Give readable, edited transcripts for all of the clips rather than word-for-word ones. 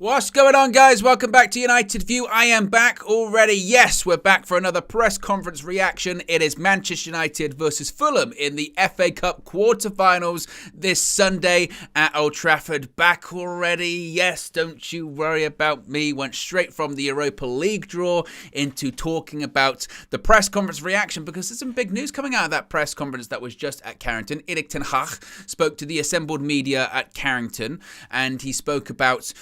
What's going on, guys? Welcome back to United View. I am back already. Yes, we're back for another press conference reaction. It is Manchester United versus Fulham in the FA Cup quarterfinals this Sunday at Old Trafford. Back already. Yes, don't you worry about me. Went straight from the Europa League draw into talking about the press conference reaction because there's some big news coming out of that press conference that was just at Carrington. Erik ten Hag spoke to the assembled media at Carrington and he spoke about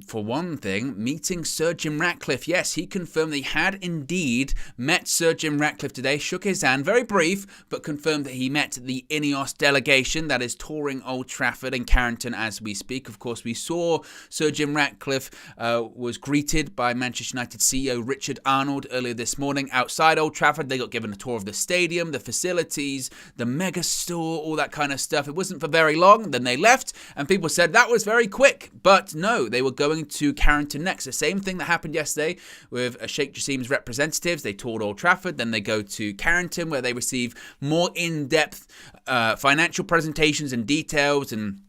for one thing, meeting Sir Jim Ratcliffe. Yes, he confirmed that he had indeed met Sir Jim Ratcliffe today, shook his hand, very brief, but confirmed that he met the Ineos delegation that is touring Old Trafford and Carrington as we speak. Of course, we saw Sir Jim Ratcliffe was greeted by Manchester United CEO Richard Arnold earlier this morning outside Old Trafford. They got given a tour of the stadium, the facilities, the mega store, all that kind of stuff. It wasn't for very long, then they left, and people said that was very quick, but no, they were going to Carrington next. The same thing that happened yesterday with Sheikh Jassim's representatives. They toured Old Trafford, then they go to Carrington where they receive more in-depth financial presentations and details and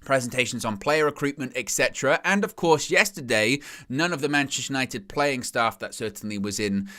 presentations on player recruitment, etc. And of course, yesterday, none of the Manchester United playing staff that certainly was in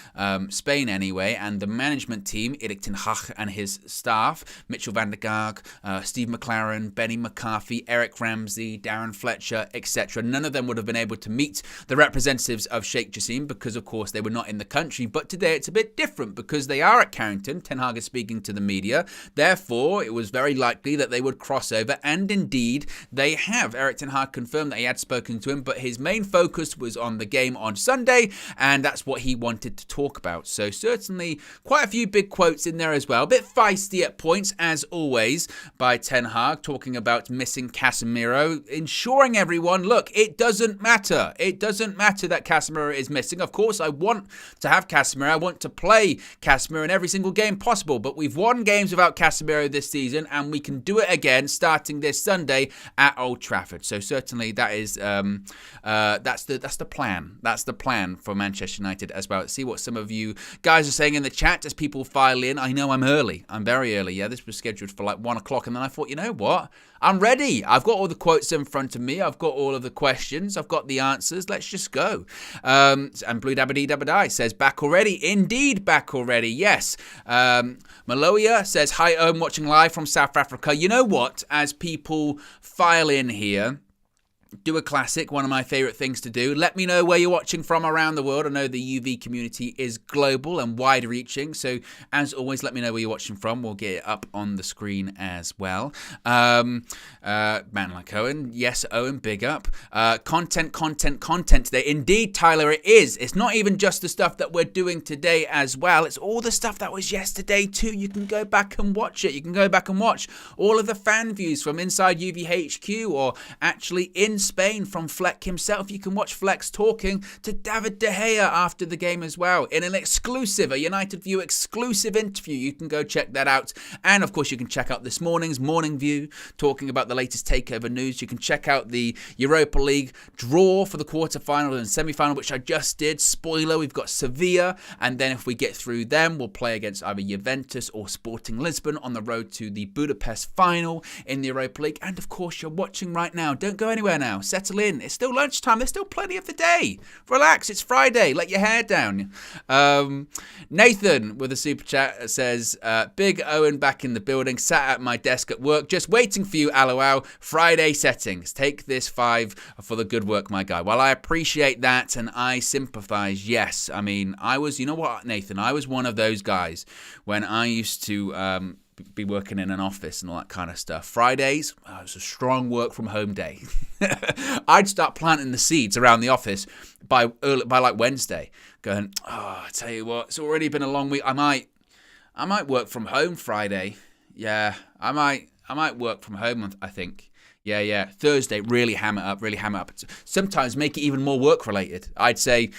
Spain anyway, and the management team, Erik ten Hag and his staff, Mitchell van der Gaag, Steve McLaren, Benny McCarthy, Eric Ramsey, Darren Fletcher, etc. None of them would have been able to meet the representatives of Sheikh Jassim because, of course, they were not in the country. But today it's a bit different because they are at Carrington. Ten Hag is speaking to the media. Therefore, it was very likely that they would cross over, and indeed, they have. Erik ten Hag confirmed that he had spoken to him, but his main focus was on the game on Sunday, and that's what he wanted to talk about. So certainly quite a few big quotes in there as well. A bit feisty at points, as always, by Ten Hag, talking about missing Casimiro, ensuring everyone, look, it doesn't matter. It doesn't matter that Casimiro is missing. Of course, I want to have Casimiro. I want to play Casimiro in every single game possible, but we've won games without Casimiro this season, and we can do it again starting this Sunday at Old Trafford. So certainly that is that's the plan. That's the plan for Manchester United as well. Let's see what some of you guys are saying in the chat as people file in. I know I'm early. I'm very early. Yeah, this was scheduled for like 1 o'clock, and then I thought, you know what? I'm ready. I've got all the quotes in front of me. I've got all of the questions. I've got the answers. Let's just go. And Blue Dabba Dabba says, back already. Indeed, back already. Yes. Maloia says, hi, Owen, watching live from South Africa. You know what? As people file in here, do a classic, one of my favourite things to do. Let me know where you're watching from around the world. I know the UV community is global and wide-reaching, so as always, let me know where you're watching from. We'll get it up on the screen as well. Man like Owen. Yes, Owen, big up. Content today. Indeed, Tyler, it is. It's not even just the stuff that we're doing today as well. It's all the stuff that was yesterday too. You can go back and watch it. You can go back and watch all of the fan views from inside UVHQ or actually in Spain from Fleck himself. You can watch Flex talking to David De Gea after the game as well in an exclusive, a United View exclusive interview. You can go check that out. And of course, you can check out this morning's Morning View talking about the latest takeover news. You can check out the Europa League draw for the quarterfinal and semi-final, which I just did. Spoiler, we've got Sevilla. And then if we get through them, we'll play against either Juventus or Sporting Lisbon on the road to the Budapest final in the Europa League. And of course, you're watching right now. Don't go anywhere now. Settle in. It's still lunchtime. There's still plenty of the day. Relax. It's Friday. Let your hair down. Nathan with a super chat says, Big Owen back in the building. Sat at my desk at work. Just waiting for you, LOL. Friday settings. Take this 5 for the good work, my guy. Well, I appreciate that and I sympathize. Yes. I mean, you know what, Nathan? I was one of those guys when I used to be working in an office and all that kind of stuff. Fridays, it was a strong work from home day. I'd start planting the seeds around the office by like Wednesday, going, I tell you what, it's already been a long week. I might work from home Friday. Yeah, I might work from home, I think. Yeah. Thursday, really hammer it up. Sometimes make it even more work related. I'd say,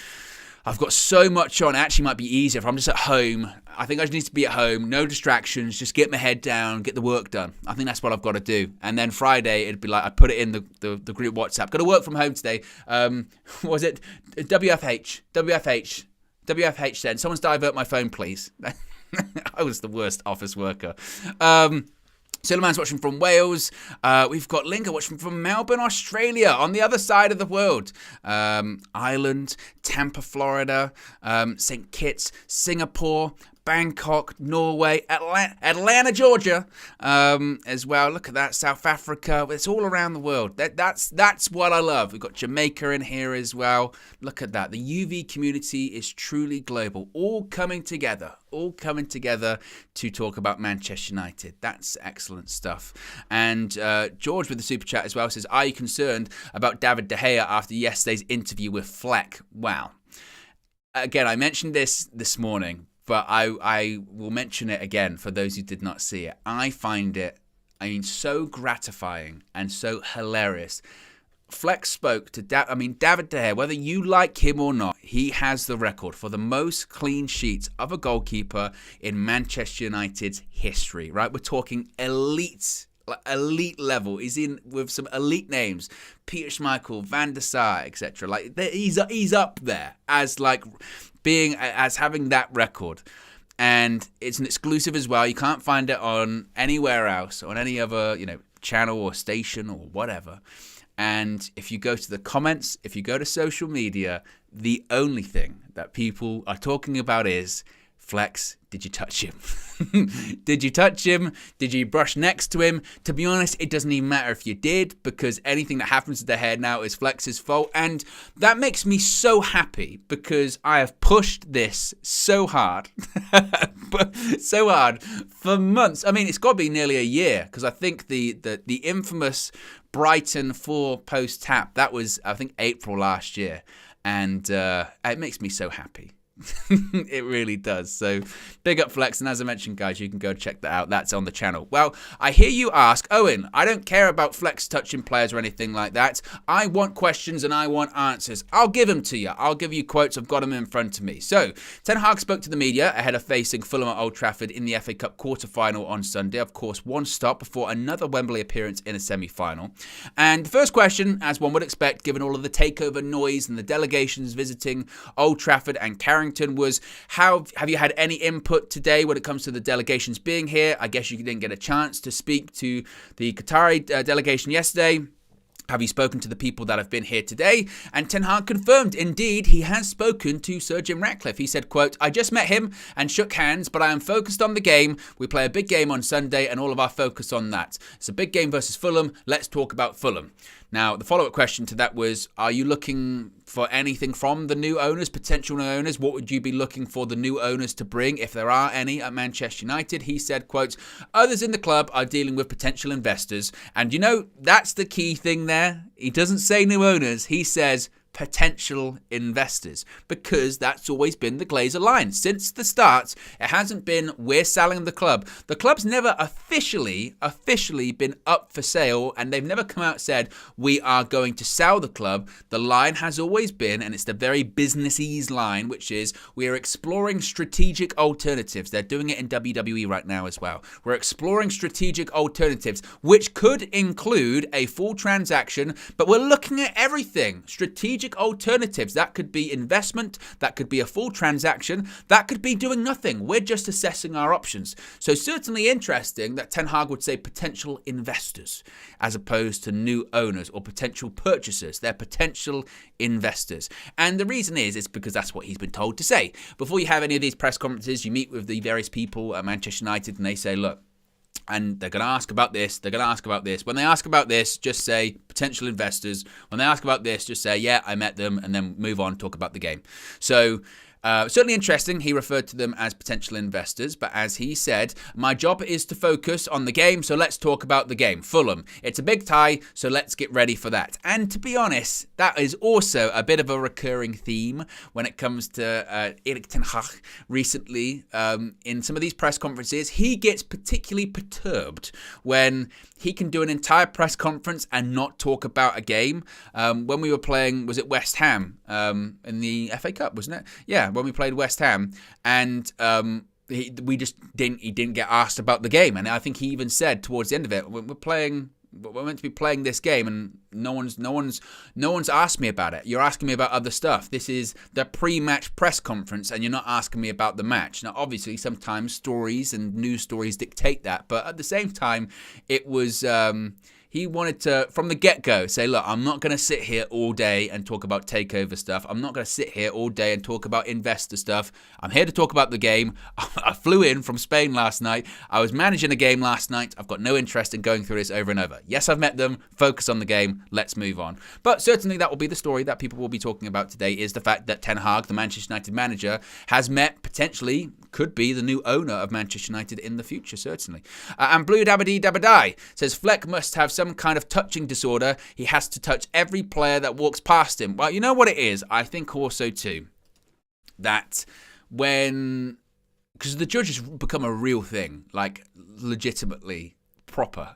I've got so much on. It actually might be easier if I'm just at home. I think I just need to be at home, no distractions, just get my head down, get the work done. I think that's what I've got to do. And then Friday, it'd be like, I put it in the group WhatsApp. Got to work from home today. What was it? WFH then. Someone's divert my phone, please. I was the worst office worker. Suleiman's watching from Wales. We've got Linga watching from Melbourne, Australia, on the other side of the world. Ireland, Tampa, Florida, St. Kitts, Singapore, Bangkok, Norway, Atlanta, Georgia, as well. Look at that, South Africa. It's all around the world. That's what I love. We've got Jamaica in here as well. Look at that. The UV community is truly global, all coming together to talk about Manchester United. That's excellent stuff. And George with the super chat as well says, are you concerned about David De Gea after yesterday's interview with Fleck? Wow. Again, I mentioned this morning, but I will mention it again for those who did not see it. I find it, so gratifying and so hilarious. Fleck spoke to David De Gea, whether you like him or not, he has the record for the most clean sheets of a goalkeeper in Manchester United's history, right? We're talking elite level. He's in with some elite names, Peter Schmeichel, Van der Sar, etc. Like he's up there as having that record, and it's an exclusive as well. You can't find it on anywhere else, on any other channel or station or whatever. And if you go to the comments, if you go to social media, the only thing that people are talking about is, Flex, did you touch him? Did you touch him? Did you brush next to him? To be honest, it doesn't even matter if you did, because anything that happens to the head now is Flex's fault. And that makes me so happy, because I have pushed this so hard, for months. It's got to be nearly a year, because I think the infamous Brighton 4 post-tap, that was, I think, April last year. And it makes me so happy. It really does. So big up Flex, and as I mentioned, guys, you can go check that out. That's on the channel. Well, I hear you ask, Owen, I don't care about Flex touching players or anything like that. I want questions and I want answers. I'll give them to you. I'll give you quotes. I've got them in front of me. So Ten Hag spoke to the media ahead of facing Fulham at Old Trafford in the FA Cup quarter-final on Sunday. Of course, one stop before another Wembley appearance in a semi-final. And the first question, as one would expect, given all of the takeover noise and the delegations visiting Old Trafford and Carrington, was, have you had any input today when it comes to the delegations being here? I guess you didn't get a chance to speak to the Qatari delegation yesterday. Have you spoken to the people that have been here today? And Ten Hag confirmed, indeed, he has spoken to Sir Jim Ratcliffe. He said, quote, I just met him and shook hands, but I am focused on the game. We play a big game on Sunday and all of our focus on that. It's a big game versus Fulham. Let's talk about Fulham. Now, the follow-up question to that was, are you looking for anything from the new owners, potential new owners? What would you be looking for the new owners to bring, if there are any, at Manchester United? He said, quote, others in the club are dealing with potential investors. And that's the key thing there. He doesn't say new owners. He says potential investors, because that's always been the Glazer line. Since the start, it hasn't been, we're selling the club. The club's never officially been up for sale, and they've never come out and said, we are going to sell the club. The line has always been, and it's the very businessese line, which is, we are exploring strategic alternatives. They're doing it in WWE right now as well. We're exploring strategic alternatives, which could include a full transaction, but we're looking at everything. Strategic alternatives. That could be investment, that could be a full transaction, that could be doing nothing. We're just assessing our options. So certainly interesting that Ten Hag would say potential investors as opposed to new owners or potential purchasers. They're potential investors. And the reason is because that's what he's been told to say. Before you have any of these press conferences, you meet with the various people at Manchester United and they say, look, and they're going to ask about this, they're going to ask about this. When they ask about this, just say potential investors. When they ask about this, just say, yeah, I met them, and then move on, talk about the game. So certainly interesting. He referred to them as potential investors, but as he said, my job is to focus on the game, so let's talk about the game. Fulham. It's a big tie, so let's get ready for that. And to be honest, that is also a bit of a recurring theme when it comes to Erik ten Hag recently. In some of these press conferences, he gets particularly perturbed when he can do an entire press conference and not talk about a game. When we were playing, was it West Ham in the FA Cup, wasn't it? Yeah, when we played West Ham, and he didn't get asked about the game. And I think he even said towards the end of it, we're playing We're meant to be playing this game, and no one's asked me about it. You're asking me about other stuff. This is the pre-match press conference, and you're not asking me about the match. Now, obviously, sometimes stories and news stories dictate that, but at the same time, it was. He wanted to, from the get-go, say, look, I'm not going to sit here all day and talk about takeover stuff. I'm not going to sit here all day and talk about investor stuff. I'm here to talk about the game. I flew in from Spain last night. I was managing a game last night. I've got no interest in going through this over and over. Yes, I've met them. Focus on the game. Let's move on. But certainly that will be the story that people will be talking about today, is the fact that Ten Hag, the Manchester United manager, has met, potentially, could be the new owner of Manchester United in the future, certainly. And Blue Dabadee Dabadai says, Fleck must have some kind of touching disorder. He has to touch every player that walks past him. Well, you know what it is? I think also, too, that when... Because the judges become a real thing, like legitimately proper.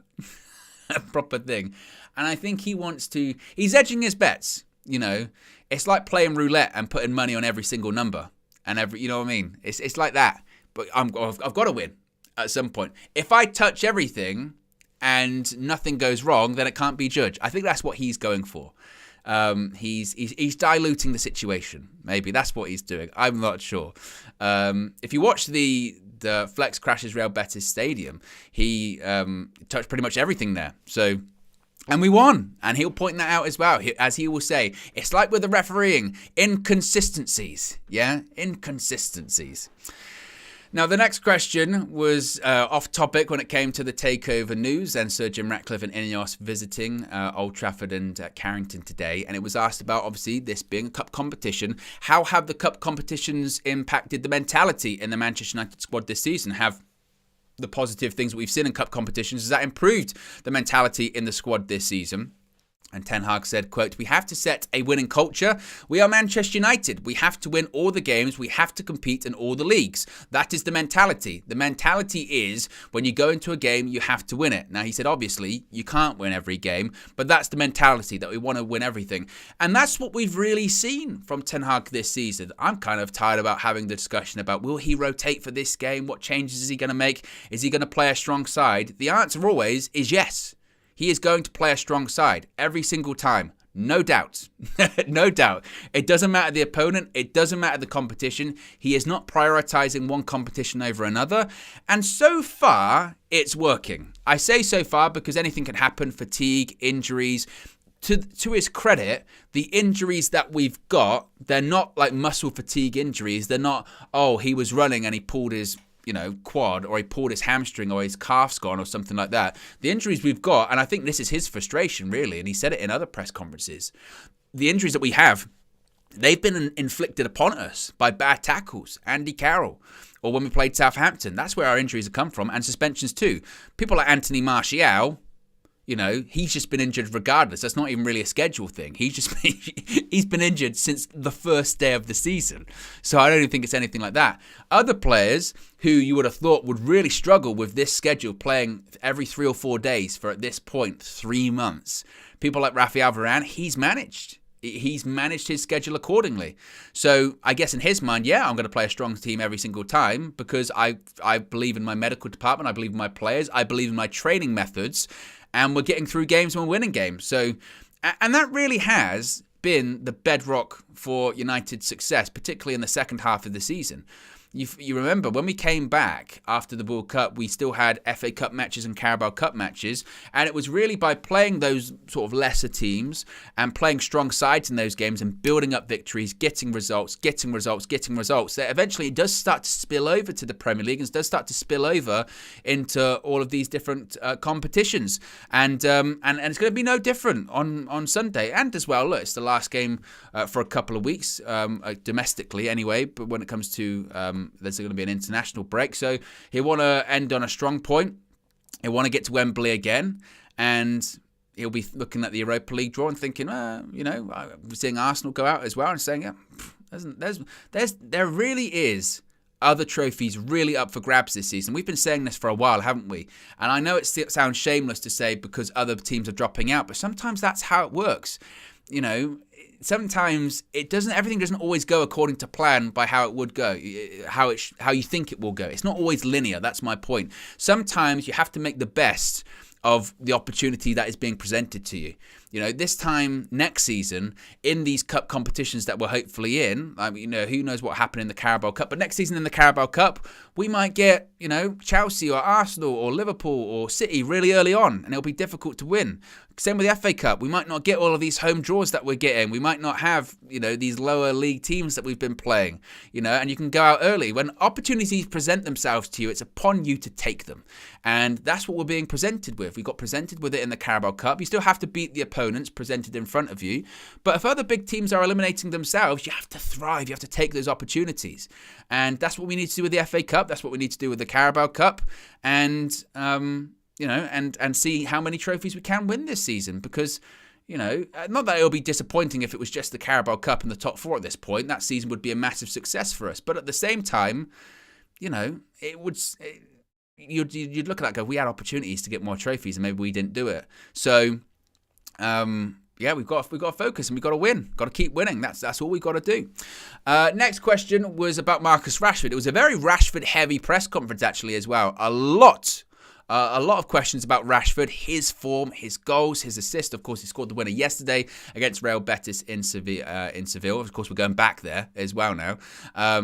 A proper thing. And I think he wants to... He's edging his bets, you know. It's like playing roulette and putting money on every single number. And you know what I mean? It's like that. But I've got to win at some point. If I touch everything and nothing goes wrong, then it can't be judged. I think that's what he's going for. He's diluting the situation. Maybe that's what he's doing. I'm not sure. If you watch the Flex crashes Real Betis Stadium, he touched pretty much everything there. So. And we won. And he'll point that out as well. As he will say, it's like with the refereeing, inconsistencies. Yeah, inconsistencies. Now, the next question was off topic when it came to the takeover news and Sir Jim Ratcliffe and Ineos visiting Old Trafford and Carrington today. And it was asked about, obviously, this being a cup competition. How have the cup competitions impacted the mentality in the Manchester United squad this season? Have the positive things that we've seen in cup competitions, has that improved the mentality in the squad this season? And Ten Hag said, quote, we have to set a winning culture. We are Manchester United. We have to win all the games. We have to compete in all the leagues. That is the mentality. The mentality is when you go into a game, you have to win it. Now, he said, obviously, you can't win every game, but that's the mentality, that we want to win everything. And that's what we've really seen from Ten Hag this season. I'm kind of tired about having the discussion about, will he rotate for this game? What changes is he going to make? Is he going to play a strong side? The answer always is yes. He is going to play a strong side every single time. No doubt. No doubt. It doesn't matter the opponent. It doesn't matter the competition. He is not prioritizing one competition over another. And so far, it's working. I say so far because anything can happen. Fatigue, injuries. To his credit, the injuries that we've got, they're not like muscle fatigue injuries. They're not, oh, he was running and he pulled his quad, or he pulled his hamstring, or his calf's gone, or something like that. The injuries we've got, and I think this is his frustration, really, and he said it in other press conferences, the injuries that we have, they've been inflicted upon us by bad tackles, Andy Carroll, or when we played Southampton. That's where our injuries have come from, and suspensions too. People like Anthony Martial, he's just been injured regardless. That's not even really a schedule thing. He's been injured since the first day of the season. So I don't even think it's anything like that. Other players who you would have thought would really struggle with this schedule, playing every 3 or 4 days for, at this point, 3 months. People like Rafael Varane, he's managed his schedule accordingly. So I guess in his mind, yeah, I'm going to play a strong team every single time because I believe in my medical department. I believe in my players. I believe in my training methods. And we're getting through games and we're winning games. So, and that really has been the bedrock for United's success, particularly in the second half of the season. You remember when we came back after the World Cup, we still had FA Cup matches and Carabao Cup matches. And it was really by playing those sort of lesser teams and playing strong sides in those games and building up victories, getting results, that eventually it does start to spill over to the Premier League and does start to spill over into all of these different competitions. And it's going to be no different on Sunday. And as well, look, it's the last game for a couple of weeks, domestically anyway, but when it comes to there's going to be an international break. So he'll want to end on a strong point. He'll want to get to Wembley again. And he'll be looking at the Europa League draw and thinking, seeing Arsenal go out as well and saying, yeah, there really is other trophies really up for grabs this season. We've been saying this for a while, haven't we? And I know it sounds shameless to say because other teams are dropping out, but sometimes that's how it works. Sometimes everything doesn't always go according to plan by how it would go, how you think it will go. It's not always linear. That's my point. Sometimes you have to make the best of the opportunity that is being presented to you. This time next season, in these cup competitions that we're hopefully in, who knows what happened in the Carabao Cup, but next season in the Carabao Cup, we might get, Chelsea or Arsenal or Liverpool or City really early on, and it'll be difficult to win. Same with the FA Cup. We might not get all of these home draws that we're getting. We might not have, these lower league teams that we've been playing, and you can go out early. When opportunities present themselves to you, it's upon you to take them. And that's what we're being presented with. We got presented with it in the Carabao Cup. You still have to beat the opponents presented in front of you. But if other big teams are eliminating themselves, you have to thrive. You have to take those opportunities. And that's what we need to do with the FA Cup. That's what we need to do with the Carabao Cup. And, and see how many trophies we can win this season. Because, not that it'll be disappointing if it was just the Carabao Cup and the top four at this point. That season would be a massive success for us. But at the same time, it would... You'd look at that and go, we had opportunities to get more trophies and maybe we didn't do it. So, we've got to focus and we've got to win. Got to keep winning. That's all we've got to do. Next question was about Marcus Rashford. It was a very Rashford-heavy press conference, actually, as well. A lot of questions about Rashford, his form, his goals, his assist. Of course, he scored the winner yesterday against Real Betis in Seville. Of course, we're going back there as well now.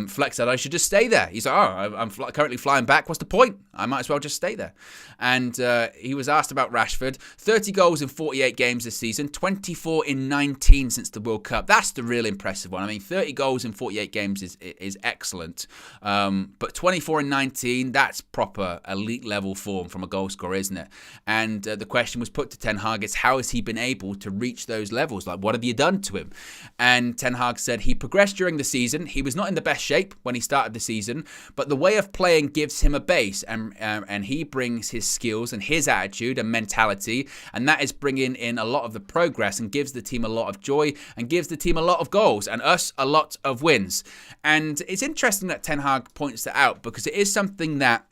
Flex said I should just stay there. He's like, I'm currently flying back. What's the point? I might as well just stay there. And he was asked about Rashford. 30 goals in 48 games this season, 24 in 19 since the World Cup. That's the real impressive one. I mean, 30 goals in 48 games is excellent. But 24 in 19, that's proper elite level form from a goal scorer, isn't it? And the question was put to Ten Hag is how has he been able to reach those levels? Like, what have you done to him? And Ten Hag said he progressed during the season. He was not in the best shape when he started the season, but the way of playing gives him a base, and he brings his skills and his attitude and mentality, and that is bringing in a lot of the progress and gives the team a lot of joy and gives the team a lot of goals and us a lot of wins. And it's interesting that Ten Hag points that out because it is something that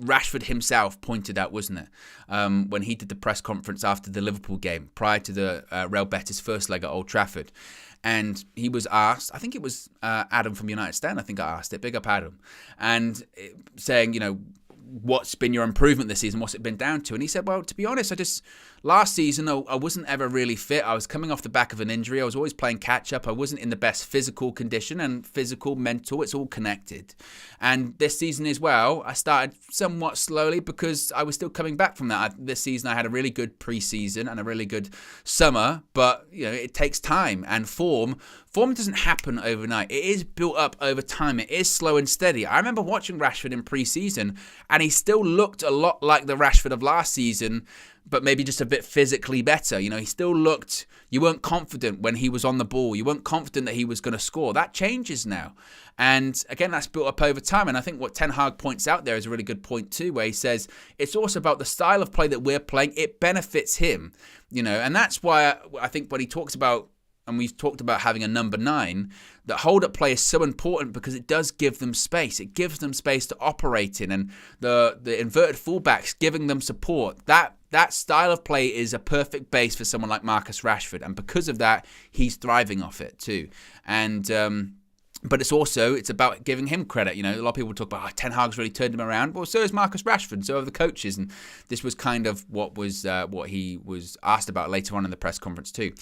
Rashford himself pointed out, wasn't it? When he did the press conference after the Liverpool game, prior to the Real Betis first leg at Old Trafford. And he was asked, I think it was Adam from United Stand, I think I asked it, big up Adam, and saying, what's been your improvement this season? What's it been down to? And he said, well, to be honest, last season, I wasn't ever really fit. I was coming off the back of an injury. I was always playing catch up. I wasn't in the best physical condition, and physical, mental, it's all connected. And this season as well, I started somewhat slowly because I was still coming back from that. This season, I had a really good preseason and a really good summer, but it takes time and form. Form doesn't happen overnight. It is built up over time. It is slow and steady. I remember watching Rashford in pre-season, and he still looked a lot like the Rashford of last season, but maybe just a bit physically better. He still looked, you weren't confident when he was on the ball. You weren't confident that he was going to score. That changes now. And again, that's built up over time. And I think what Ten Hag points out there is a really good point too, where he says it's also about the style of play that we're playing. It benefits him, and that's why I think when he talks about, and we've talked about having a number 9, that hold-up play is so important because it does give them space. It gives them space to operate in, and the inverted fullbacks giving them support. That style of play is a perfect base for someone like Marcus Rashford, and because of that, he's thriving off it too. And but it's about giving him credit. A lot of people talk about Ten Hag's really turned him around. Well, so is Marcus Rashford, so have the coaches, and this was kind of what he was asked about later on in the press conference too.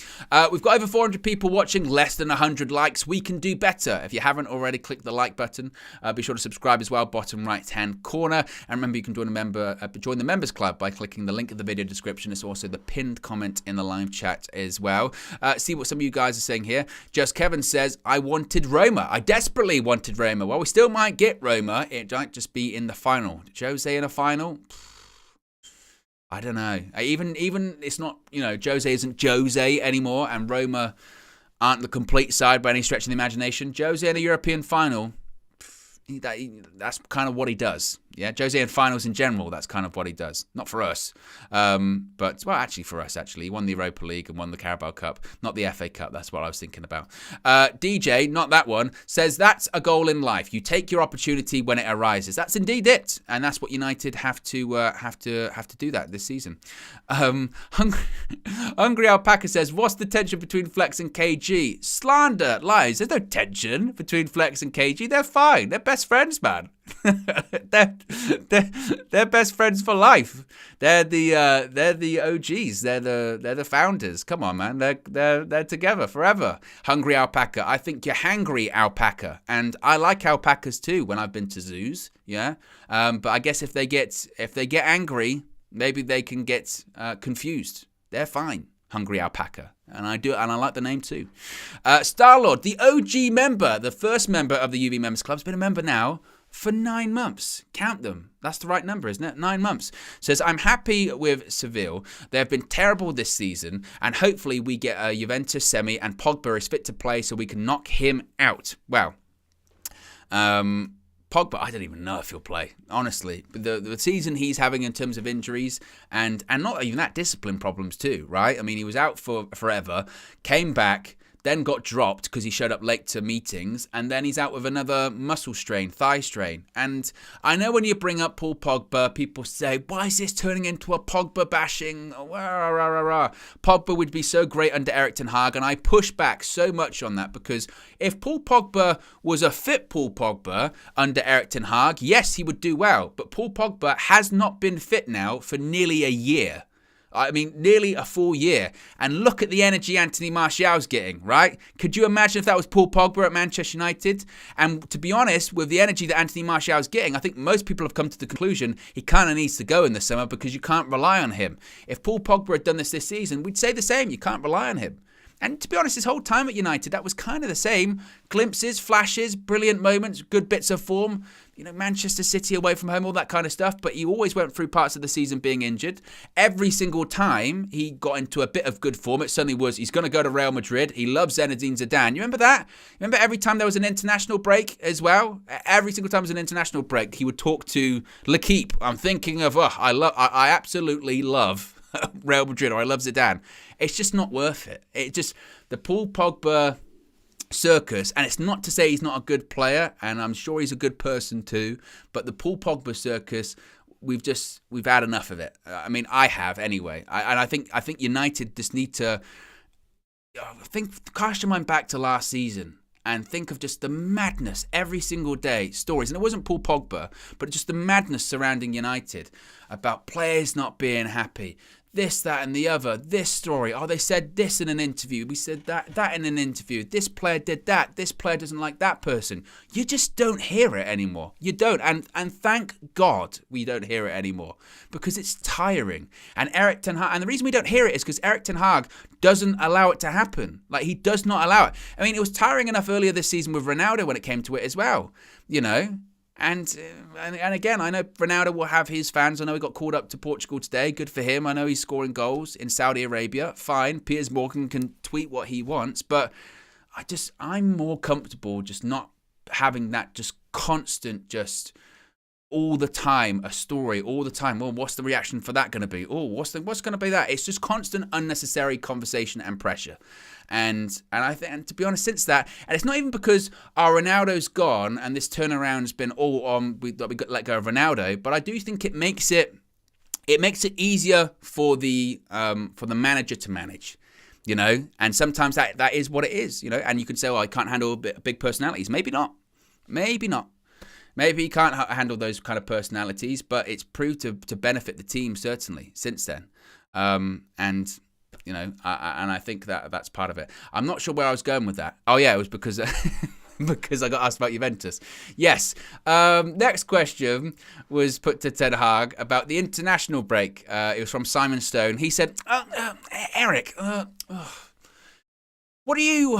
We've got over 400 people watching, less than 100 likes. We can do better. If you haven't already, click the like button. Be sure to subscribe as well, bottom right-hand corner. And remember, you can join the members club by clicking the link in the video description. It's also the pinned comment in the live chat as well. See what some of you guys are saying here. Just Kevin says, I wanted Roma. I desperately wanted Roma. Well, we still might get Roma. It might just be in the final. Jose in a final? I don't know. Even it's not, Jose isn't Jose anymore, and Roma aren't the complete side by any stretch of the imagination. Jose in a European final, that's kind of what he does. Yeah, Jose in finals in general, that's kind of what he does. Not for us. But actually for us, actually. He won the Europa League and won the Carabao Cup, not the FA Cup. That's what I was thinking about. DJ, not that one, says that's a goal in life. You take your opportunity when it arises. That's indeed it. And that's what United have to do that this season. Hungry Alpaca says, what's the tension between Flex and KG? Slander, lies. There's no tension between Flex and KG. They're fine. They're best friends, man. they're best friends for life. They're the OGs. They're the founders. Come on, man. They're together forever. Hungry alpaca. I think you're hangry alpaca, and I like alpacas too. When I've been to zoos, yeah. But I guess if they get angry, maybe they can get confused. They're fine. Hungry alpaca. And I like the name too. Starlord, the OG member, the first member of the UV Members Club, has been a member now for 9 months. Count them. That's the right number, isn't it? 9 months. Says, I'm happy with Seville. They have been terrible this season, and hopefully we get a Juventus semi and Pogba is fit to play so we can knock him out. Well, Pogba, I don't even know if he'll play, honestly. The season he's having in terms of injuries and not even that, discipline problems too, right? I mean, he was out for forever, came back, then got dropped because he showed up late to meetings, and then he's out with another muscle strain, thigh strain. And I know when you bring up Paul Pogba, people say, why is this turning into a Pogba bashing? Pogba would be so great under Erik ten Hag, and I push back so much on that because if Paul Pogba was a fit Paul Pogba under Erik ten Hag, yes, he would do well. But Paul Pogba has not been fit now for nearly a year. I mean, nearly a full year. And look at the energy Anthony Martial's getting, right? Could you imagine if that was Paul Pogba at Manchester United? And to be honest, with the energy that Anthony Martial's getting, I think most people have come to the conclusion he kind of needs to go in the summer because you can't rely on him. If Paul Pogba had done this season, we'd say the same. You can't rely on him. And to be honest, his whole time at United, that was kind of the same. Glimpses, flashes, brilliant moments, good bits of form. You know, Manchester City away from home, all that kind of stuff. But he always went through parts of the season being injured. Every single time he got into a bit of good form, it suddenly was, he's going to go to Real Madrid. He loves Zinedine Zidane. You remember that? Remember every time there was an international break as well? Every single time there was an international break, he would talk to L'Equipe. I'm thinking of, I absolutely love Real Madrid, or I love Zidane. It's just not worth it. The Paul Pogba circus, and it's not to say he's not a good player, and I'm sure he's a good person too, but the Paul Pogba circus, we've had enough of it. I mean, I have anyway. I think United just need to cast your mind back to last season and think of just the madness every single day, stories. And it wasn't Paul Pogba, but just the madness surrounding United about players not being happy. This, that, and the other. This story. Oh, they said this in an interview. We said that in an interview. This player did that. This player doesn't like that person. You just don't hear it anymore. You don't. And thank God we don't hear it anymore because it's tiring. And Erik ten Hag, and the reason we don't hear it is because Erik ten Hag doesn't allow it to happen. Like, he does not allow it. I mean, it was tiring enough earlier this season with Ronaldo when it came to it as well, you know. And again, I know Ronaldo will have his fans. I know he got called up to Portugal today. Good for him. I know he's scoring goals in Saudi Arabia. Fine. Piers Morgan can tweet what he wants. But I'm more comfortable just not having that just constant, just all the time, a story, all the time. Well, what's the reaction for that going to be? Oh, what's going to be that? It's just constant unnecessary conversation and pressure. And I think, and to be honest, since that, and it's not even because our Ronaldo's gone and this turnaround's been all on, we got let go of Ronaldo, but I do think it makes it easier for the manager to manage, you know. And sometimes that is what it is, you know. And you could say, I can't handle big personalities. Maybe not. Maybe he can't handle those kind of personalities, but it's proved to benefit the team, certainly, since then. And, you know, and I think that's part of it. I'm not sure where I was going with that. Oh, yeah, it was because because I got asked about Juventus. Yes. Next question was put to Ten Hag about the international break. It was from Simon Stone. He said, Eric, what do you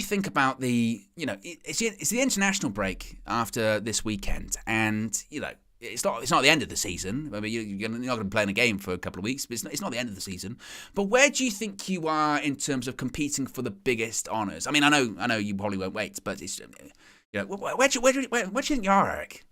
think about the, you know, it's the international break after this weekend, and, you know, it's not the end of the season. I mean, you're not going to be playing a game for a couple of weeks, but it's not the end of the season. But where do you think you are in terms of competing for the biggest honours? I mean, I know you probably won't wait, but it's, you know, where do you think you are, Eric?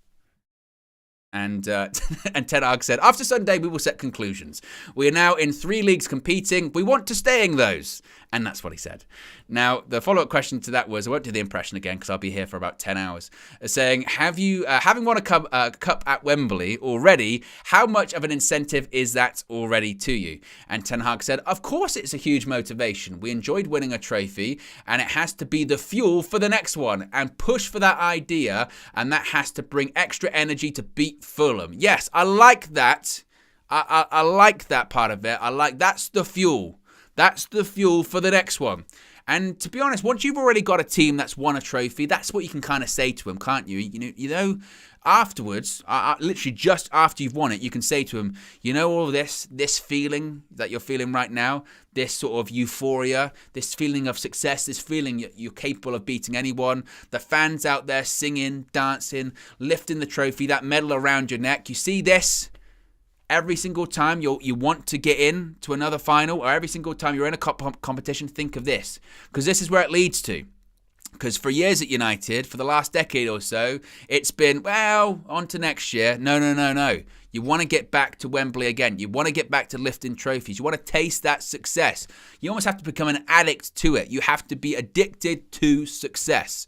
And Ten Hag said, after Sunday, we will set conclusions. We are now in 3 leagues competing. We want to stay in those. And that's what he said. Now, the follow-up question to that was, I won't do the impression again because I'll be here for about 10 hours, saying, have you, having won a cup at Wembley already, how much of an incentive is that already to you? And Ten Hag said, of course it's a huge motivation. We enjoyed winning a trophy and it has to be the fuel for the next one and push for that idea, and that has to bring extra energy to beat Fulham. Yes, I like that. I like that part of it. That's the fuel. That's the fuel for the next one. And to be honest, once you've already got a team that's won a trophy, that's what you can kind of say to them, can't you? You know, afterwards, literally just after you've won it, you can say to them, you know, all this feeling that you're feeling right now, this sort of euphoria, this feeling of success, this feeling you're capable of beating anyone, the fans out there singing, dancing, lifting the trophy, that medal around your neck. You see this? Every single time you want to get in to another final, or every single time you're in a competition, think of this. Because this is where it leads to. Because for years at United, for the last decade or so, it's been, well, on to next year. No. You want to get back to Wembley again. You want to get back to lifting trophies. You want to taste that success. You almost have to become an addict to it. You have to be addicted to success.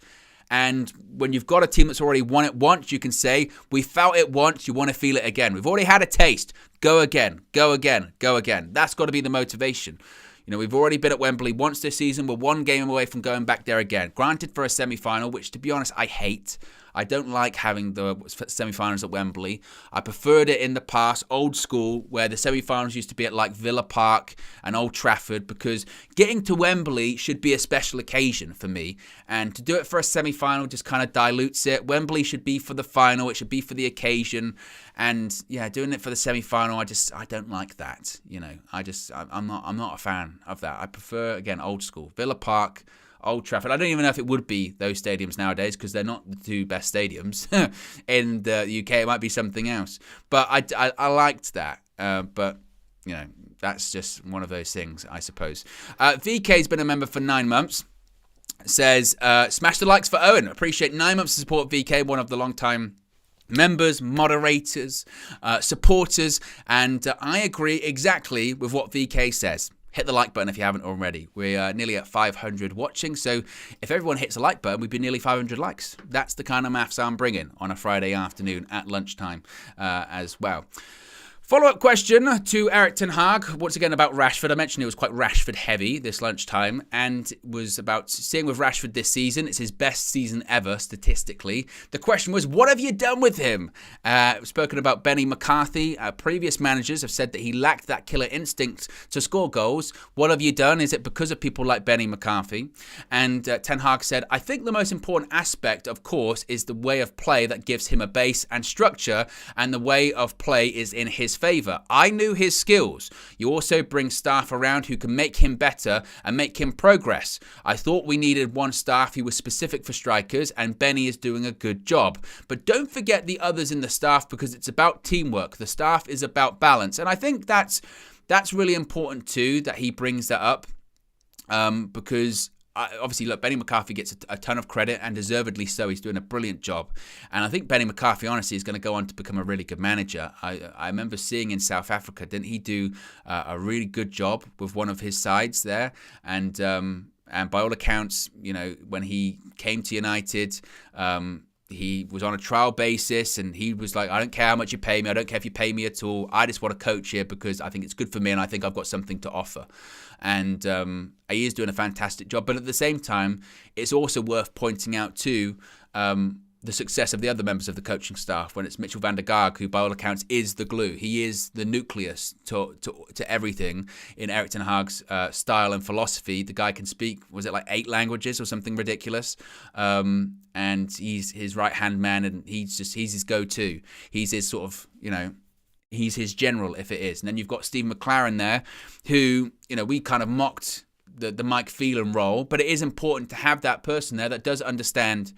And when you've got a team that's already won it once, you can say, we felt it once, you want to feel it again. We've already had a taste. Go again, go again, go again. That's got to be the motivation. You know, we've already been at Wembley once this season. We're one game away from going back there again. Granted, for a semi-final, which, to be honest, I hate. I don't like having the semi-finals at Wembley. I preferred it in the past, old school, where the semi-finals used to be at like Villa Park and Old Trafford, because getting to Wembley should be a special occasion for me. And to do it for a semi-final just kind of dilutes it. Wembley should be for the final. It should be for the occasion. And yeah, doing it for the semi-final, I don't like that. You know, I'm not a fan of that. I prefer, again, old school. Villa Park, Old Trafford. I don't even know if it would be those stadiums nowadays because they're not the two best stadiums in the UK. It might be something else. But I liked that. But, you know, that's just one of those things, I suppose. VK's been a member for 9 months. Says, smash the likes for Owen. Appreciate 9 months of support, VK, one of the long-time members, moderators, supporters. And I agree exactly with what VK says. Hit the like button if you haven't already. We're nearly at 500 watching, so if everyone hits the like button, we'd be nearly 500 likes. That's the kind of maths I'm bringing on a Friday afternoon at lunchtime as well. Follow-up question to Erik ten Hag, once again about Rashford. I mentioned it was quite Rashford heavy this lunchtime, and it was about seeing with Rashford this season. It's his best season ever, statistically. The question was, what have you done with him? Spoken about Benny McCarthy. Previous managers have said that he lacked that killer instinct to score goals. What have you done? Is it because of people like Benny McCarthy? And Ten Hag said, I think the most important aspect, of course, is the way of play that gives him a base and structure, and the way of play is in his favour. I knew his skills. You also bring staff around who can make him better and make him progress. I thought we needed one staff who was specific for strikers, and Benny is doing a good job. But don't forget the others in the staff, because it's about teamwork. The staff is about balance. And I think that's really important too, that he brings that up, because obviously, look, Benny McCarthy gets a ton of credit, and deservedly so. He's doing a brilliant job. And I think Benny McCarthy, honestly, is going to go on to become a really good manager. I remember seeing in South Africa, didn't he do a really good job with one of his sides there? And by all accounts, you know, when he came to United, he was on a trial basis, and he was like, I don't care how much you pay me. I don't care if you pay me at all. I just want to coach here because I think it's good for me, and I think I've got something to offer. And he is doing a fantastic job. But at the same time, it's also worth pointing out too the success of the other members of the coaching staff, when it's Mitchell van der Gaag, who by all accounts is the glue. He is the nucleus to everything in Erik ten Hag's style and philosophy. The guy can speak, was it like 8 languages or something ridiculous? And he's his right-hand man, and he's his go-to. He's his sort of, you know, he's his general, if it is. And then you've got Steve McLaren there, who, you know, we kind of mocked the Mike Phelan role, but it is important to have that person there that does understand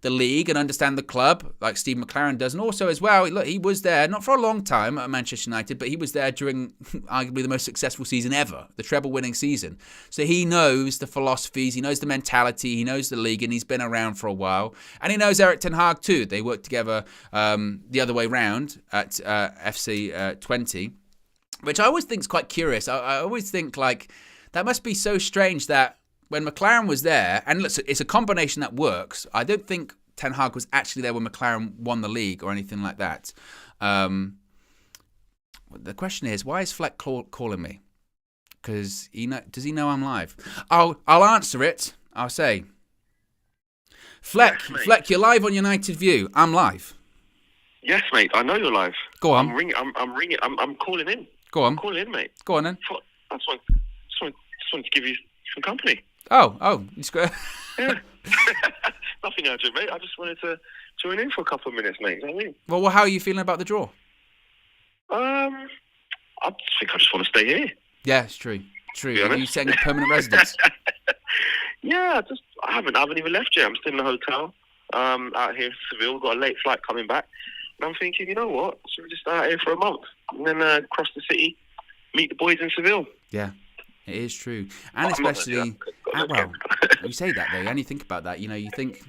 the league and understand the club, like Steve McLaren does. And also as well, look, he was there, not for a long time at Manchester United, but he was there during arguably the most successful season ever, the treble-winning season. So he knows the philosophies, he knows the mentality, he knows the league, and he's been around for a while. And he knows Erik ten Hag too. They worked together the other way round at FC 20, which I always think is quite curious. I always think, like, That must be so strange that when McLaren was there, and look, it's a combination that works. I don't think Ten Hag was actually there when McLaren won the league or anything like that. The question is, why is Fleck calling me? Because does he know I'm live? I'll answer it. I'll say, Fleck, you're live on United View. I'm live. Yes, mate. I know you're live. Go on. I'm ringing. I'm calling in. Go on. I'm calling in, mate. Go on then. I just wanted to give you some company. Oh, Yeah. Nothing urgent, mate. I just wanted to join in for a couple of minutes, mate. You know what I mean? Well, how are you feeling about the draw? I think I just want to stay here. Yeah, it's true. Are you saying a permanent residence? Yeah, I haven't even left yet. I'm still in the hotel out here in Seville. We've got a late flight coming back. And I'm thinking, you know what? Should we just stay out here for a month? And then cross the city, meet the boys in Seville. Yeah, it is true. And especially, well, you say that though, and you think about that. You think,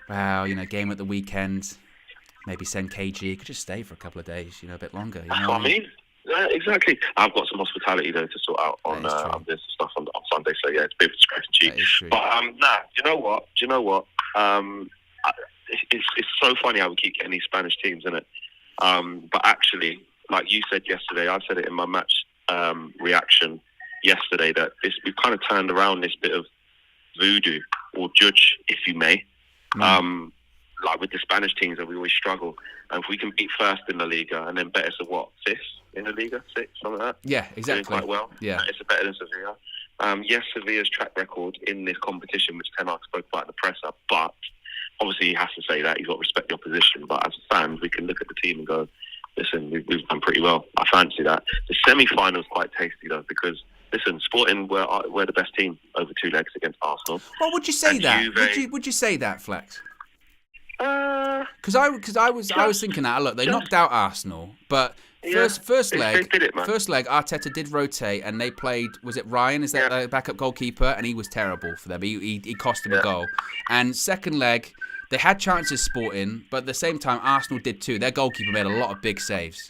wow, game at the weekend, maybe send KG. Could just stay for a couple of days, a bit longer. That's what I mean. Yeah, exactly. I've got some hospitality though to sort out on this stuff on Sunday. So yeah, it's a bit of a scratch and cheek. But do you know what? It's so funny how we keep getting these Spanish teams in it. But actually, like you said yesterday, I said it in my match reaction yesterday that we've kind of turned around this bit of voodoo or judge, if you may. Like with the Spanish teams that we always struggle. And if we can beat first in the Liga and then better to fifth in the Liga, sixth, something like that. Yeah, exactly. Doing quite well. Yeah. It's better than Sevilla. Yes, Sevilla's track record in this competition, which Ten Hag spoke about in the presser, but obviously he has to say that. He's got to respect the opposition. But as fans, we can look at the team and go, listen, we've done pretty well. I fancy that. The semi-final is quite tasty, though, because, listen, Sporting we're the best team over 2 legs against Arsenal. Well, would you say that? Would you say that, Flex? Because I was thinking that. Look, they knocked out Arsenal, but first leg, Arteta did rotate, and they played. Was it Ryan? Is that the backup goalkeeper? And he was terrible for them. He cost them a goal. And second leg, they had chances, Sporting, but at the same time, Arsenal did too. Their goalkeeper made a lot of big saves.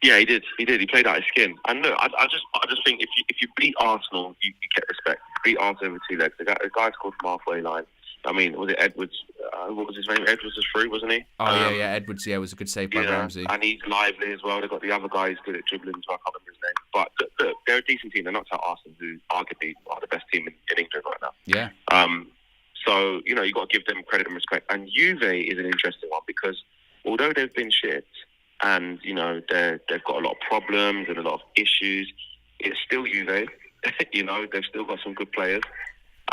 Yeah, he did. He played out his skin. And look, I just think if you beat Arsenal, you get respect. Beat Arsenal over 2 legs. The guy scored from halfway line. I mean, was it Edwards? What was his name? Edwards was through, wasn't he? Oh, yeah, Edwards, was a good save by Ramsey. And he's lively as well. They've got the other guy who's good at dribbling, so I can't remember his name. But look, they're a decent team. They're not out Arsenal, who arguably are the best team in England right now. Yeah. So, you've got to give them credit and respect. And Juve is an interesting one because although they've been shit and, they've got a lot of problems and a lot of issues, it's still Juve. They've still got some good players.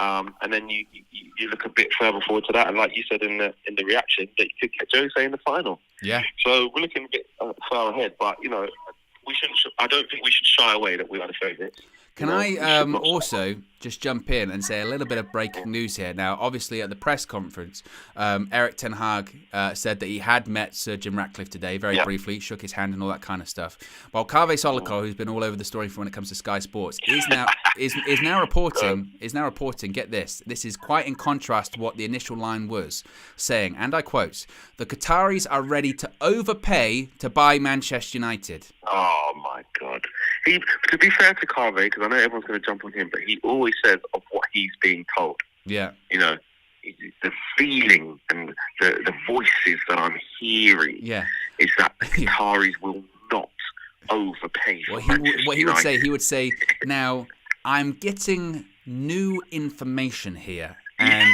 And then you look a bit further forward to that, and like you said in the reaction, that you could get Jose in the final. Yeah. So we're looking a bit far ahead, but we shouldn't. I don't think we should shy away that we are the favourites. Can I also just jump in and say a little bit of breaking news here? Now, obviously, at the press conference, Erik ten Hag said that he had met Sir Jim Ratcliffe today, very briefly, shook his hand and all that kind of stuff. While Kave Solokol, who's been all over the story for when it comes to Sky Sports, is now reporting. Get this is quite in contrast to what the initial line was saying, and I quote: "The Qataris are ready to overpay to buy Manchester United." Oh my God! To be fair to Kave, because I know everyone's going to jump on him, but he always says of what he's being told. Yeah. The feeling and the voices that I'm hearing is that the Qataris will not overpay. Well, he would say, now, I'm getting new information here, and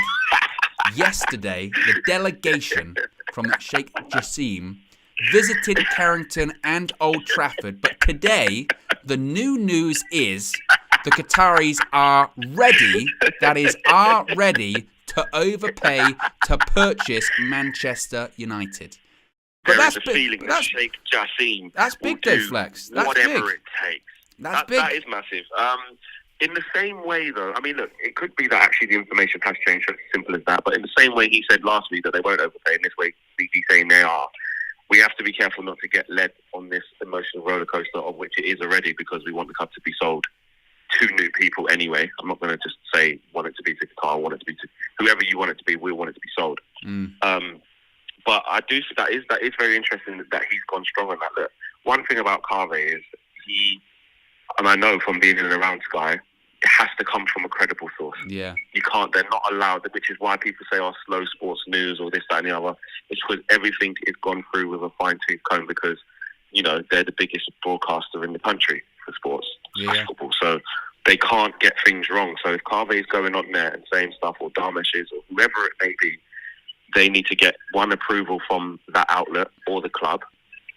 yesterday the delegation from Sheikh Jassim visited Carrington and Old Trafford, but today the new news is the Qataris are ready to overpay to purchase Manchester United. But that's big. That Sheikh Jassim. That's big, though, Flex. That's whatever big. It takes. That's big. That is massive. In the same way, though, I mean, look, it could be that actually the information has changed, as simple as that. But in the same way he said last week that they won't overpay, in this way he's saying they are. We have to be careful not to get led on this emotional roller coaster, of which it is already, because we want the club to be sold to new people anyway. I'm not going to just say want it to be to Qatar, want it to be to whoever you want it to be. We want it to be sold. But I do think that is very interesting that he's gone strong on that. Look, one thing about Kave is and I know from being in and around Sky, it has to come from a credible source. Yeah. You can't, they're not allowed, which is why people say, slow sports news or this, that and the other. It's because everything is gone through with a fine-tooth comb because, they're the biggest broadcaster in the country for sports, football. So they can't get things wrong. So if Kave is going on there and saying stuff, or Darmesh is, or whoever it may be, they need to get one, approval from that outlet or the club,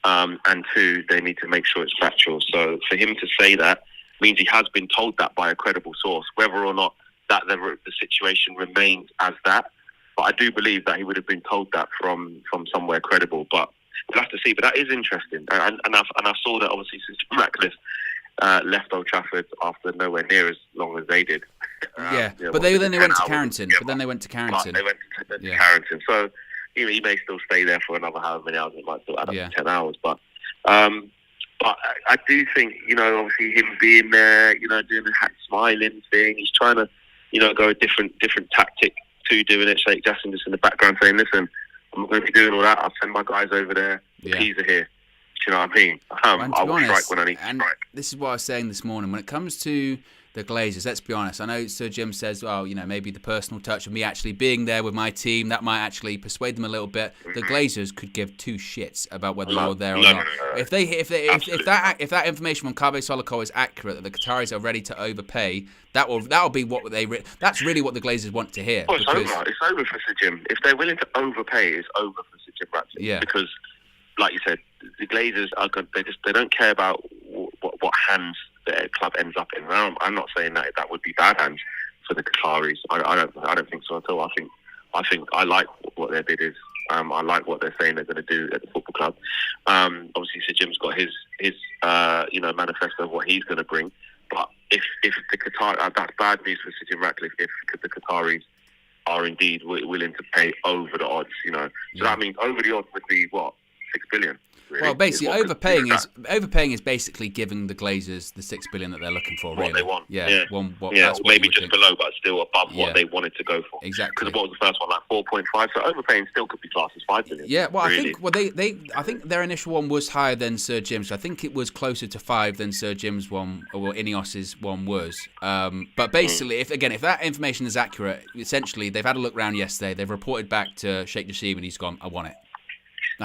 and two, they need to make sure it's factual. So for him to say that means he has been told that by a credible source, whether or not that the situation remains as that. But I do believe that he would have been told that from somewhere credible. But we'll have to see. But that is interesting. And I saw that obviously since Ratcliffe left Old Trafford after nowhere near as long as they did. But they went to Carrington. But then they went to Carrington. They went to Carrington. So he may still stay there for another however many hours. It might still add up to 10 hours. But I do think, obviously him being there, doing the hat smiling thing, he's trying to, go a different tactic to doing it. Sheikh Jassim just in the background saying, listen, I'm not going to be doing all that. I'll send my guys over there. The keys are here. Do you know what I mean? I will strike when I need to strike. This is what I was saying this morning. When it comes to the Glazers, let's be honest. I know Sir Jim says, well, maybe the personal touch of me actually being there with my team, that might actually persuade them a little bit. The Glazers could give two shits about whether you're there or not. If that information from Kave Solokol is accurate, that the Qataris are ready to overpay, that'll be what that's really what the Glazers want to hear. Well, it's over. It's over for Sir Jim. If they're willing to overpay, it's over for Sir Jim Ratcliffe. Yeah. Because, like you said, the Glazers they don't care about what hands their club ends up in. I'm not saying that would be bad hands for the Qataris. I don't think so at all. I think I like what their bid is. I like what they're saying they're going to do at the football club. Obviously, Sir Jim's got his manifesto of what he's going to bring. But if the Qatar, that's bad news for Sir Jim Ratcliffe. If the Qataris are indeed willing to pay over the odds, so that means over the odds would be what, 6 billion. Really? Well, basically, overpaying is basically giving the Glazers the 6 billion that they're looking for. Really. What they want, that's maybe just below, but still above what they wanted to go for. Exactly. Because what was the first one, like 4.5? So overpaying still could be classed as 5 billion. Yeah, well, really. I think their initial one was higher than Sir Jim's. I think it was closer to 5 than Sir Jim's one, or Ineos's one was. But basically, if that information is accurate, essentially they've had a look round yesterday. They've reported back to Sheikh Jassim, and he's gone, I want it.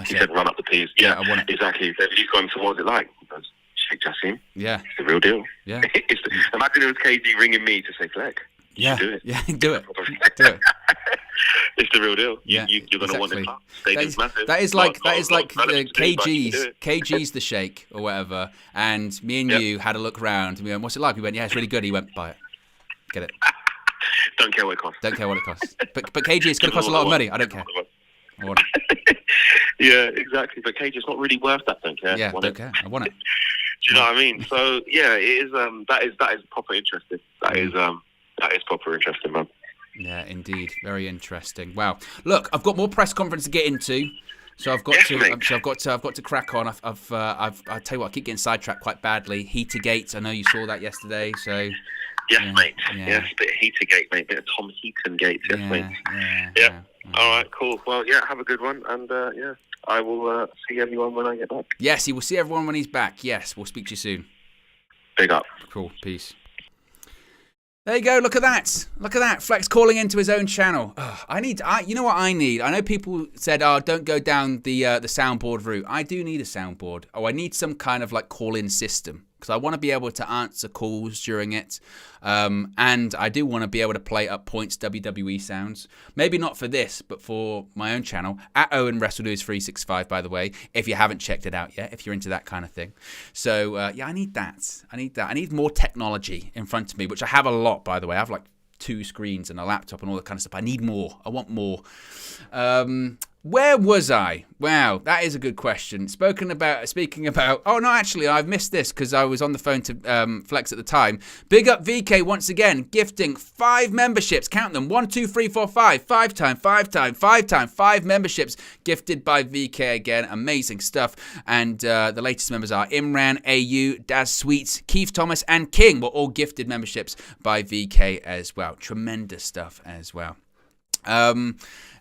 He said, run up the P's. Yeah, I want it. Exactly. He's gone, so what's it like? He goes, Sheikh Jassim. Yeah. It's the real deal. Yeah. Imagine it was KG ringing me to say, Fleck, yeah. do it. Yeah, do it. Do it. It's the real deal. Yeah, you're going to want it. Stadium's massive. That is like KG's the Sheikh or whatever, and me and you had a look round, and we went, what's it like? We went, yeah, it's really good. He went, buy it. Get it. Don't care what it costs. Don't care what it costs. But KG, it's going to cost a lot of money. I don't care. I want it. Yeah, exactly. But KG's not really worth that. Don't care. Yeah, don't care. I want it. Do you know what I mean? So yeah, it is. That is proper interesting. That is proper interesting, man. Yeah, indeed, very interesting. Wow. Look, I've got more press conference to get into, so I've got to crack on. I tell you what, I keep getting sidetracked quite badly. Heatergate. I know you saw that yesterday, so. Yes, mate. Yeah. Yes, bit of Heatergate, mate. Bit of Tom Heaton-gate. Yes, mate. Yeah. All right, cool. Well, yeah, have a good one, and I will see everyone when I get back. Yes, he will see everyone when he's back. Yes, we'll speak to you soon. Big up. Cool. Peace. There you go. Look at that. Look at that. Flex calling into his own channel. You know what I need? I know people said, don't go down the soundboard route. I do need a soundboard. I need some kind of like call-in system, because I want to be able to answer calls during it. And I do want to be able to play up points WWE sounds. Maybe not for this, but for my own channel. At Owen WrestleNews 365, by the way, if you haven't checked it out yet, if you're into that kind of thing. So, I need that. I need more technology in front of me, which I have a lot, by the way. I have like 2 screens and a laptop and all that kind of stuff. I need more. I want more. Where was I? Wow, that is a good question. Speaking about. Oh no, actually, I've missed this because I was on the phone to Flex at the time. Big up VK once again, gifting 5 memberships. Count them: 1, 2, 3, 4, 5. 5 memberships gifted by VK again. Amazing stuff. And the latest members are Imran, AU, Daz Sweets, Keith Thomas, and King. Were all gifted memberships by VK as well. Tremendous stuff as well.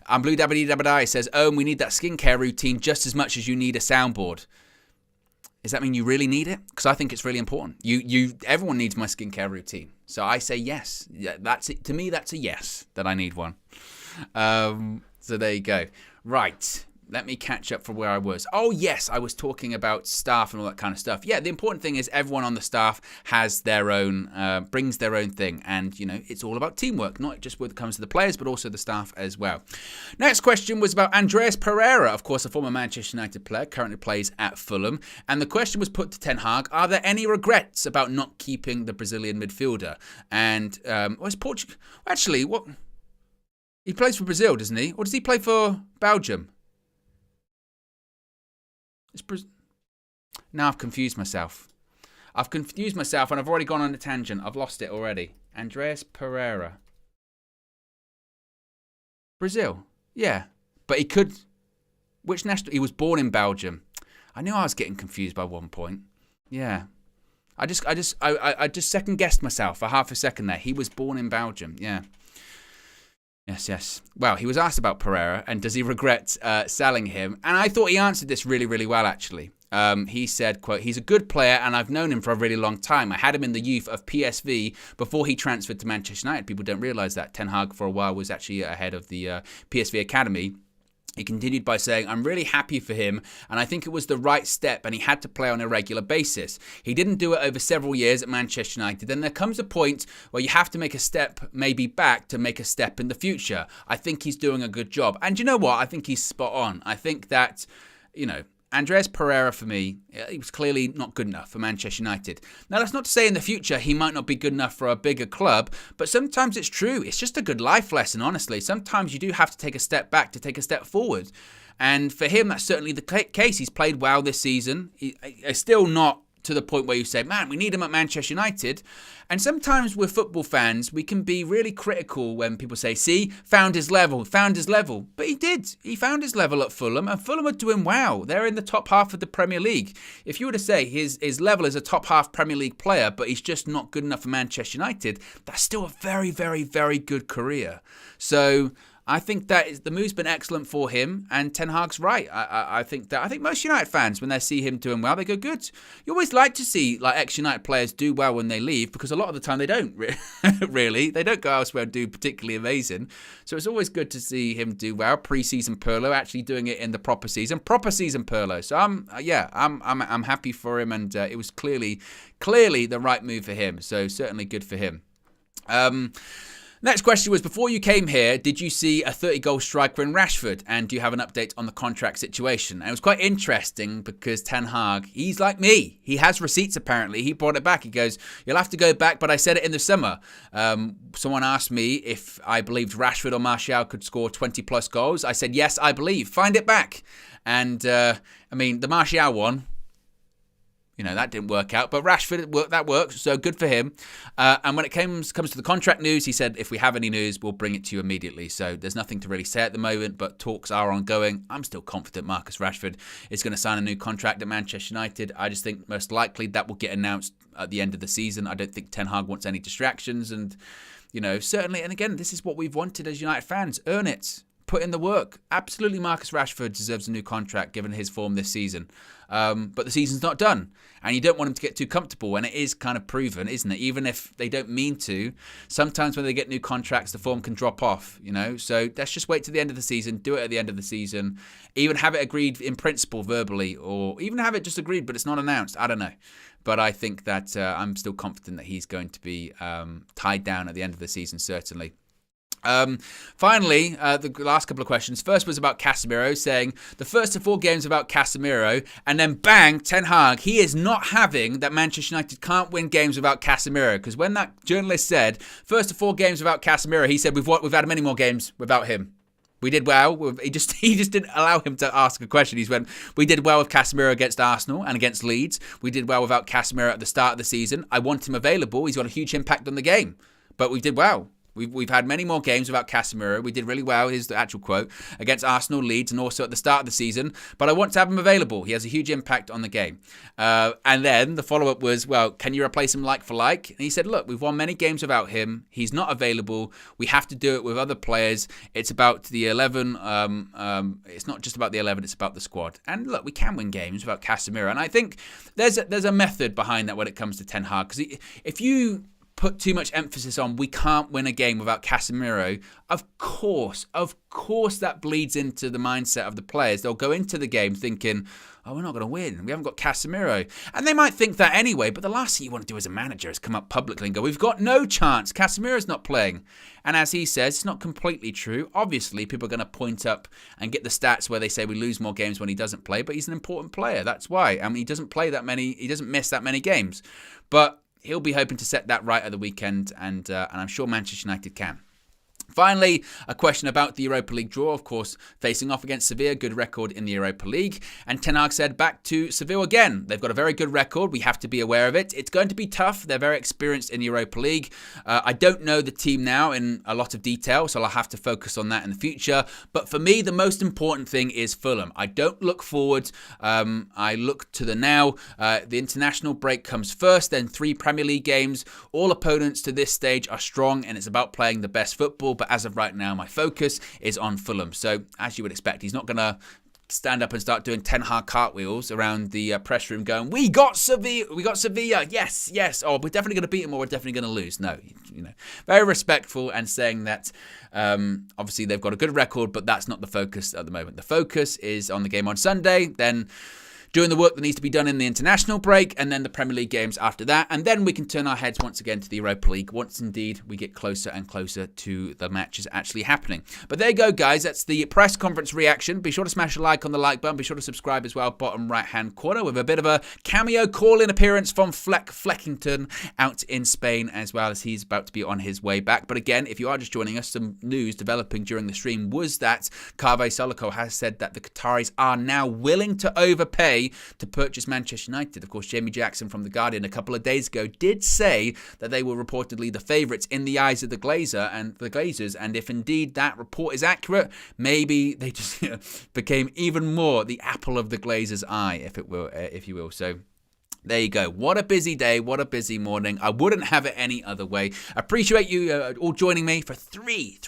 And Blue Dabba Dabba says, we need that skincare routine just as much as you need a soundboard. Does that mean you really need it? Because I think it's really important. Everyone needs my skincare routine. So I say yes. Yeah, that's it. To me, that's a yes, that I need one. So there you go. Right. Let me catch up from where I was. Oh, yes, I was talking about staff and all that kind of stuff. Yeah, the important thing is everyone on the staff has their own, brings their own thing. And, it's all about teamwork, not just when it comes to the players, but also the staff as well. Next question was about Andreas Pereira, of course, a former Manchester United player, currently plays at Fulham. And the question was put to Ten Hag, are there any regrets about not keeping the Brazilian midfielder? And, where's Portugal? Actually, what? He plays for Brazil, doesn't he? Or does he play for Belgium? Now I've confused myself. And I've already gone on a tangent. I've lost it already. Andreas Pereira. Brazil. Yeah. But he could... Which national... He was born in Belgium. I knew I was getting confused by one point. Yeah. I just second guessed myself for half a second there. He was born in Belgium. Yeah. Yes. Well, he was asked about Pereira and does he regret selling him? And I thought he answered this really, really well, actually. He said, quote, he's a good player and I've known him for a really long time. I had him in the youth of PSV before he transferred to Manchester United. People don't realise that. Ten Hag for a while was actually ahead of the PSV Academy. He continued by saying, I'm really happy for him and I think it was the right step and he had to play on a regular basis. He didn't do it over several years at Manchester United. Then there comes a point where you have to make a step maybe back to make a step in the future. I think he's doing a good job. And you know what? I think he's spot on. I think that, Andreas Pereira, for me, he was clearly not good enough for Manchester United. Now, that's not to say in the future he might not be good enough for a bigger club, but sometimes it's true. It's just a good life lesson, honestly. Sometimes you do have to take a step back to take a step forward. And for him, that's certainly the case. He's played well this season. He's still not to the point where you say, man, we need him at Manchester United. And sometimes with football fans, we can be really critical when people say, see, found his level. But he did. He found his level at Fulham, and Fulham are doing well. They're in the top half of the Premier League. If you were to say his level is a top half Premier League player, but he's just not good enough for Manchester United, that's still a very, very, very good career. So I think that the move's been excellent for him, and Ten Hag's right. I think most United fans, when they see him doing well, they go, good. You always like to see ex-United players do well when they leave, because a lot of the time they don't, really. They don't go elsewhere and do particularly amazing. So it's always good to see him do well. Pre-season Pirlo, actually doing it in the proper season Pirlo. So I'm happy for him, and it was clearly the right move for him. So certainly good for him. Next question was, before you came here, did you see a 30-goal striker in Rashford? And do you have an update on the contract situation? And it was quite interesting because Ten Hag, he's like me. He has receipts, apparently. He brought it back. He goes, you'll have to go back, but I said it in the summer. Someone asked me if I believed Rashford or Martial could score 20-plus goals. I said, yes, I believe. Find it back. And, the Martial one, that didn't work out. But Rashford, that works, so good for him. And when it comes to the contract news, he said, if we have any news, we'll bring it to you immediately. So there's nothing to really say at the moment, but talks are ongoing. I'm still confident Marcus Rashford is going to sign a new contract at Manchester United. I just think most likely that will get announced at the end of the season. I don't think Ten Hag wants any distractions. And, certainly, and again, this is what we've wanted as United fans. Earn it. Put in the work. Absolutely, Marcus Rashford deserves a new contract given his form this season. But the season's not done. And you don't want him to get too comfortable. And it is kind of proven, isn't it? Even if they don't mean to, sometimes when they get new contracts, the form can drop off, So let's just wait to the end of the season. Do it at the end of the season. Even have it agreed in principle verbally, or even have it just agreed, but it's not announced. I don't know. But I think that I'm still confident that he's going to be tied down at the end of the season, certainly. Finally, the last couple of questions. First was about Casimiro, saying the first of 4 games about Casimiro, and then bang, Ten Hag, he is not having that Manchester United can't win games without Casimiro. Because when that journalist said first of 4 games without Casimiro, he said we've had many more games without him. We did well. He just didn't allow him to ask a question. He went, we did well with Casimiro against Arsenal and against Leeds. We did well without Casimiro at the start of the season. I want him available. He's got a huge impact on the game. But we did well. We've had many more games without Casimiro. We did really well, here's the actual quote, against Arsenal, Leeds, and also at the start of the season. But I want to have him available. He has a huge impact on the game. And then the follow-up was, well, can you replace him like for like? And he said, look, we've won many games without him. He's not available. We have to do it with other players. It's about the 11. It's not just about the 11, it's about the squad. And look, we can win games without Casimiro. And I think there's a method behind that when it comes to Ten Hag. Because if you put too much emphasis on we can't win a game without Casimiro, of course that bleeds into the mindset of the players. They'll go into the game thinking, oh, we're not going to win. We haven't got Casimiro. And they might think that anyway, but the last thing you want to do as a manager is come up publicly and go, we've got no chance. Casimiro's not playing. And as he says, it's not completely true. Obviously, people are going to point up and get the stats where they say we lose more games when he doesn't play, but he's an important player. That's why. I mean, he doesn't miss that many games. But he'll be hoping to set that right at the weekend, and I'm sure Manchester United can. Finally, a question about the Europa League draw, of course, facing off against Sevilla, good record in the Europa League. And Ten Hag said back to Sevilla again. They've got a very good record. We have to be aware of it. It's going to be tough. They're very experienced in the Europa League. I don't know the team now in a lot of detail, so I'll have to focus on that in the future. But for me, the most important thing is Fulham. I don't look forward. I look to the now. The international break comes first, then 3 Premier League games. All opponents to this stage are strong, and it's about playing the best football. But as of right now, my focus is on Fulham. So, as you would expect, he's not going to stand up and start doing Ten Hag cartwheels around the press room going, we got Sevilla, yes. Oh, we're definitely going to beat them or we're definitely going to lose. No, very respectful and saying that obviously they've got a good record, but that's not the focus at the moment. The focus is on the game on Sunday, then doing the work that needs to be done in the international break, and then the Premier League games after that. And then we can turn our heads once again to the Europa League, once indeed we get closer and closer to the matches actually happening. But there you go, guys. That's the press conference reaction. Be sure to smash a like on the like button. Be sure to subscribe as well, bottom right-hand corner, with a bit of a cameo call-in appearance from Fleckington out in Spain, as well, as he's about to be on his way back. But again, if you are just joining us, some news developing during the stream was that Kaveh Soloko has said that the Qataris are now willing to overpay to purchase Manchester United. Of course, Jamie Jackson from The Guardian a couple of days ago did say that they were reportedly the favourites in the eyes of the Glazers, and if indeed that report is accurate, maybe they just became even more the apple of the Glazers' eye, if you will. So there you go. What a busy day. What a busy morning. I wouldn't have it any other way. I appreciate you all joining me for three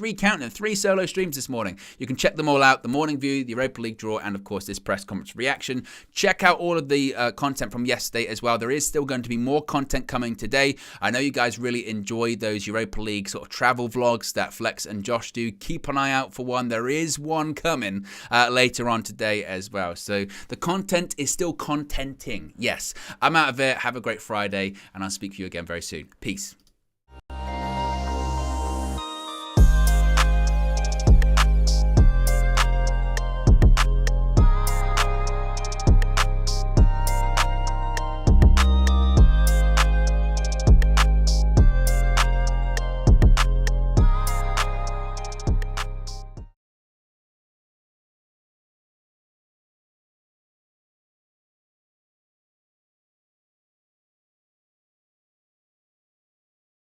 solo streams this morning. You can check them all out. The Morning View, the Europa League draw, and of course this press conference reaction. Check out all of the content from yesterday as well. There is still going to be more content coming today. I know you guys really enjoy those Europa League sort of travel vlogs that Flex and Josh do. Keep an eye out for one. There is one coming later on today as well. So the content is still contenting. Yes. I'm out of it. Have a great Friday, and I'll speak to you again very soon. Peace.